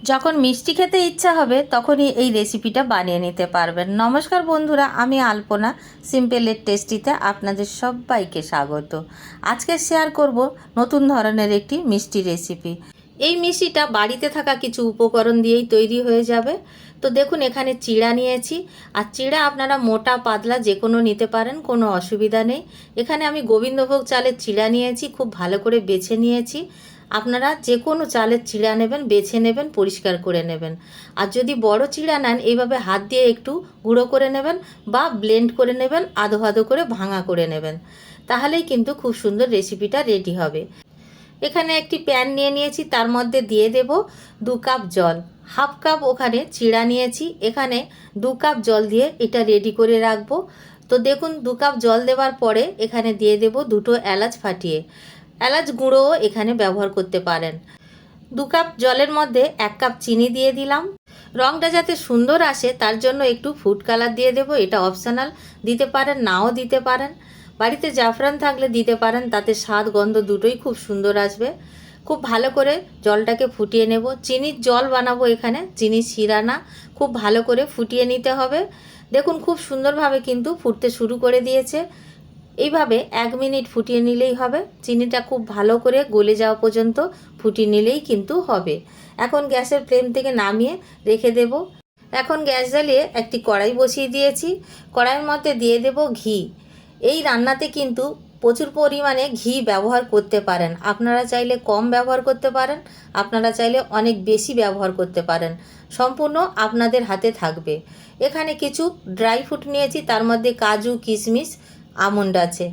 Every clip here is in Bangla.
যখন মিষ্টি খেতে ইচ্ছা হবে তখনই এই রেসিপিটা বানিয়ে নিতে পারবেন। নমস্কার বন্ধুরা, আমি আলপনা সিম্পল এর টেস্টিতে আপনাদের সবাইকে স্বাগত। আজকে শেয়ার করব নতুন ধরনের একটি মিষ্টি রেসিপি। এই মিষ্টিটা বাড়িতে থাকা কিছু উপকরণ দিয়েই তৈরি হয়ে যাবে। তো দেখুন, এখানে চিড়া নিয়েছি, আর চিড়া আপনারা মোটা পাতলা যে কোনো নিতে পারেন, কোনো অসুবিধা নেই। এখানে আমি গোবিন্দভোগ চালের চিড়া নিয়েছি, খুব ভালো করে বেছে নিয়েছি। আপনারা যে কোনো চালের চিড়া নেবেন, বেছে নেবেন, পরিষ্কার করে নেবেন। আর যদি বড় চিড়া নেন, এইভাবে হাত দিয়ে একটু গুঁড়ো করে নেবেন বা ব্লেন্ড করে নেবেন, আধো আধো করে ভাঙা করে নেবেন, তাহলেই কিন্তু খুব সুন্দর রেসিপিটা রেডি হবে। এখানে একটি প্যান নিয়ে নিয়েছি, তার মধ্যে দিয়ে দেব 2 কাপ জল। হাফ কাপ ওখানে চিড়া নিয়েছি, এখানে 2 কাপ জল দিয়ে এটা রেডি করে রাখবো। তো দেখুন, 2 কাপ জল দেওয়ার পরে এখানে দিয়ে দেব 2টো এলাচ ফাটিয়ে। এলাচ গুঁড়োও এখানে ব্যবহার করতে পারেন। 2 কাপ জলের মধ্যে 1 কাপ চিনি দিয়ে দিলাম। রঙটা যাতে সুন্দর আসে তার জন্য একটু ফুড কালার দিয়ে দেব, এটা অপশনাল, দিতে পারেন নাও দিতে পারেন। বাড়িতে জাফরান থাকলে দিতে পারেন, তাতে স্বাদ গন্ধ দুটোই খুব সুন্দর আসবে। খুব ভালো করে জলটাকে ফুটিয়ে নেব। চিনির জল বানাবো এখানে, চিনি শিরা না। খুব ভালো করে ফুটিয়ে নিতে হবে। দেখুন, খুব সুন্দরভাবে কিন্তু ফুটতে শুরু করে দিয়েছে। এইভাবে 1 মিনিট ফুটিয়ে নিলেই হবে। চিনিটা খুব ভালো করে গলে যাওয়া পর্যন্ত ফুটিয়ে নিলেই কিন্তু হবে। এখন গ্যাসের ফ্লেম থেকে নামিয়ে রেখে দেব। এখন গ্যাস জ্বালিয়ে একটি কড়াই বসিয়ে দিয়েছি। কড়াইয়ের মধ্যে দিয়ে দেব ঘি। এই রান্নাতে কিন্তু প্রচুর পরিমাণে ঘি ব্যবহার করতে পারেন। আপনারা চাইলে কম ব্যবহার করতে পারেন, আপনারা চাইলে অনেক বেশি ব্যবহার করতে পারেন, সম্পূর্ণ আপনাদের হাতে থাকবে। এখানে কিছু ড্রাই ফ্রুট নিয়েছি, তার মধ্যে কাজু, কিশমিশ, আমন্ড আছে।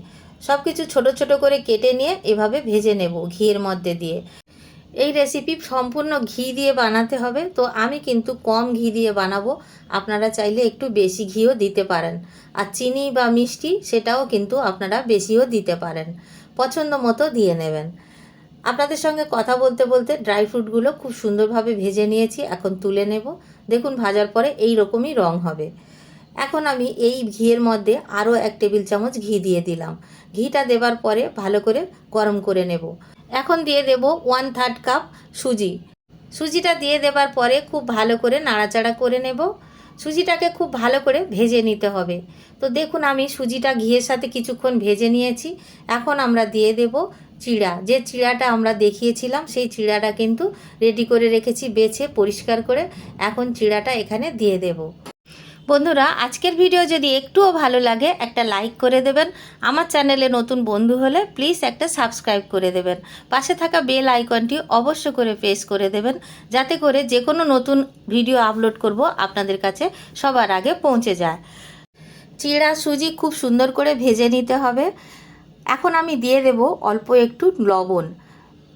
সব কিছু ছোট ছোট করে কেটে নিয়ে এভাবে ভেজে নেব ঘিয়ের মধ্যে দিয়ে। এই রেসিপি সম্পূর্ণ ঘি দিয়ে বানাতে হবে, তো আমি কিন্তু কম ঘি দিয়ে বানাবো। আপনারা চাইলে একটু বেশি ঘিও দিতে পারেন। আর চিনি বা মিষ্টি সেটাও কিন্তু আপনারা বেশিও দিতে পারেন, পছন্দ মতো দিয়ে নেবেন। আপনাদের সঙ্গে কথা বলতে বলতে ড্রাই ফ্রুটগুলো খুব সুন্দরভাবে ভেজে নিয়েছি, এখন তুলে নেব। দেখুন, ভাজার পরে এই রকমই রং হবে। এখন আমি এই ঘিয়ের মধ্যে আরও 1 টেবিল চামচ ঘি দিয়ে দিলাম। ঘিটা দেবার পরে ভালো করে গরম করে নেব। এখন দিয়ে দেব 1/3 কাপ সুজি। সুজিটা দিয়ে দেবার পরে খুব ভালো করে নাড়াচাড়া করে নেব। সুজিটাকে খুব ভালো করে ভেজে নিতে হবে। তো দেখুন, আমি সুজিটা ঘিয়ের সাথে কিছুক্ষণ ভেজে নিয়েছি। এখন আমরা দিয়ে দেব চিড়া। যে চিড়াটা আমরা দেখিয়েছিলাম সেই চিড়াটা কিন্তু রেডি করে রেখেছি, বেছে পরিষ্কার করে। এখন চিড়াটা এখানে দিয়ে দেব। বন্ধুরা, আজকের ভিডিও যদি একটুও ভালো লাগে একটা লাইক করে দেবেন। আমার চ্যানেলে নতুন বন্ধু হলে প্লিজ একটা সাবস্ক্রাইব করে দেবেন। পাশে থাকা বেল আইকনটি অবশ্য করে প্রেস করে দেবেন, যাতে করে যে কোনো নতুন ভিডিও আপলোড করব আপনাদের কাছে সবার আগে পৌঁছে যায়। চিড়া সুজি খুব সুন্দর করে ভেজে নিতে হবে। এখন আমি দিয়ে দেব অল্প একটু লবণ।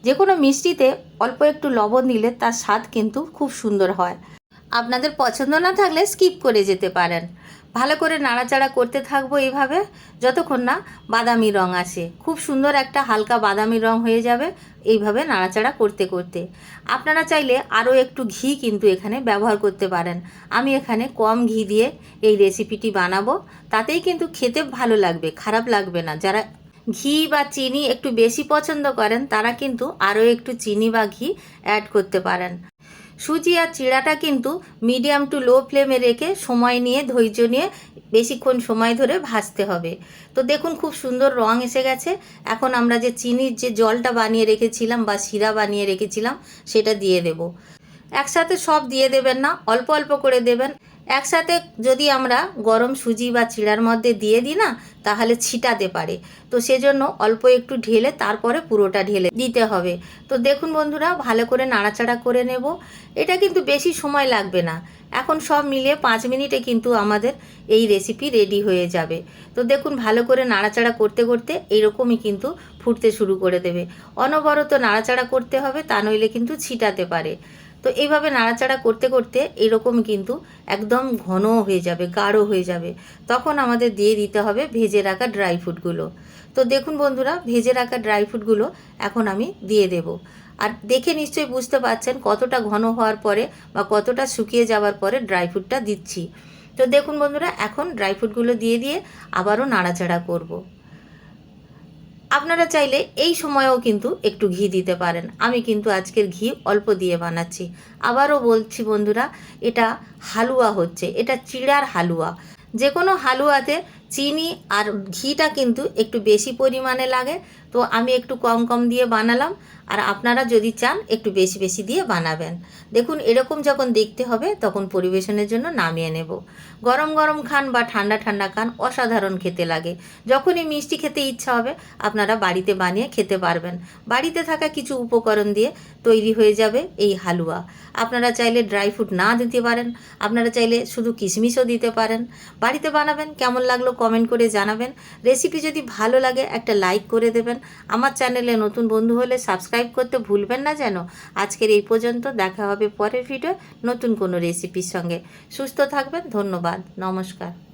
যে কোনো মিষ্টিতে অল্প একটু লবণ দিলে তার স্বাদ কিন্তু খুব সুন্দর হয়। আপনাদের পছন্দ না থাকলে স্কিপ করে যেতে পারেন। ভালো করে নাড়াচাড়া করতে থাকবো এইভাবে, যতক্ষণ না বাদামি রং আসে। খুব সুন্দর একটা হালকা বাদামি রং হয়ে যাবে এইভাবে নাড়াচাড়া করতে করতে। আপনারা চাইলে আরও একটু ঘি কিন্তু এখানে ব্যবহার করতে পারেন। আমি এখানে কম ঘি দিয়ে এই রেসিপিটি বানাবো, তাতেই কিন্তু খেতে ভালো লাগবে, খারাপ লাগবে না। যারা ঘি বা চিনি একটু বেশি পছন্দ করেন তারা কিন্তু আরও একটু চিনি বা ঘি অ্যাড করতে পারেন। সুজি আর চিড়াটা কিন্তু মিডিয়াম টু লো ফ্লেমে রেখে সময় নিয়ে, ধৈর্য নিয়ে বেশিক্ষণ সময় ধরে ভাজতে হবে। তো দেখুন, খুব সুন্দর রং এসে গেছে। এখন আমরা যে চিনির যে জলটা বানিয়ে রেখেছিলাম বা শিরা বানিয়ে রেখেছিলাম সেটা দিয়ে দেব। একসাথে সব দিয়ে দেবেন না, অল্প অল্প করে দেবেন। একসাথে যদি আমরা গরম সুজি বা চিড়ার মধ্যে দিয়ে দিই না, তাহলে ছিটাতে পারে। তো সেজন্য অল্প একটু ঢেলে তারপরে পুরোটা ঢেলে দিতে হবে। তো দেখুন বন্ধুরা, ভালো করে নাড়াচাড়া করে নেব। এটা কিন্তু বেশি সময় লাগবে না। এখন সব মিলিয়ে 5 মিনিটে কিন্তু আমাদের এই রেসিপি রেডি হয়ে যাবে। তো দেখুন, ভালো করে নাড়াচাড়া করতে করতে এইরকমই কিন্তু ফুটতে শুরু করে দেবে। অনবরত নাড়াচাড়া করতে হবে, তা নইলে কিন্তু ছিটাতে পারে। তো এইভাবে নাড়াচাড়া করতে করতে এরকম কিন্তু একদম ঘন হয়ে যাবে, গাঢ় হয়ে যাবে। তখন আমাদের দিয়ে দিতে হবে ভেজে রাখা ড্রাই ফ্রুটগুলো। তো দেখুন বন্ধুরা, ভেজে রাখা ড্রাই ফ্রুটগুলো এখন আমি দিয়ে দেব। আর দেখে নিশ্চয়ই বুঝতে পারছেন কতটা ঘন হওয়ার পরে বা কতটা শুকিয়ে যাওয়ার পরে ড্রাই ফ্রুটটা দিচ্ছি। তো দেখুন বন্ধুরা, এখন ড্রাই ফ্রুটগুলো দিয়ে দিয়ে আবারও নাড়াচাড়া করব। আপনারা চাইলে এই সময়েও কিন্তু একটু ঘি দিতে পারেন। আমি কিন্তু আজকের ঘি অল্প দিয়ে বানাচ্ছি। আবারও বলছি বন্ধুরা, এটা হালুয়া হচ্ছে, এটা চিড়ার হালুয়া। যে কোনো হালুয়াতে চিনি আর ঘিটা কিন্তু একটু বেশি পরিমাণে লাগে, তো আমি একটু কম কম দিয়ে বানালাম। আর আপনারা যদি চান একটু বেশি বেশি দিয়ে বানাবেন। দেখুন এরকম যখন দেখতে হবে তখন পরিবেশনের জন্য নামিয়ে নেব। গরম গরম খান বা ঠান্ডা ঠান্ডা খান, অসাধারণ খেতে লাগে। যখনই মিষ্টি খেতে ইচ্ছা হবে আপনারা বাড়িতে বানিয়ে খেতে পারবেন। বাড়িতে থাকা কিছু উপকরণ দিয়ে তৈরি হয়ে যাবে এই হালুয়া। আপনারা চাইলে ড্রাই ফ্রুট না দিতে পারেন, আপনারা চাইলে শুধু কিশমিশও দিতে পারেন। বাড়িতে বানাবেন, কেমন লাগলো কমেন্ট করে জানাবেন। রেসিপি যদি ভালো লাগে একটা লাইক করে দেবেন। আমার চ্যানেলে নতুন বন্ধু হলে সাবস্ক্রাইব করতে ভুলবেন না যেন। আজকের এই পর্যন্ত, দেখা হবে পরের ভিডিও নতুন কোনো রেসিপির সঙ্গে। সুস্থ থাকবেন, ধন্যবাদ, নমস্কার।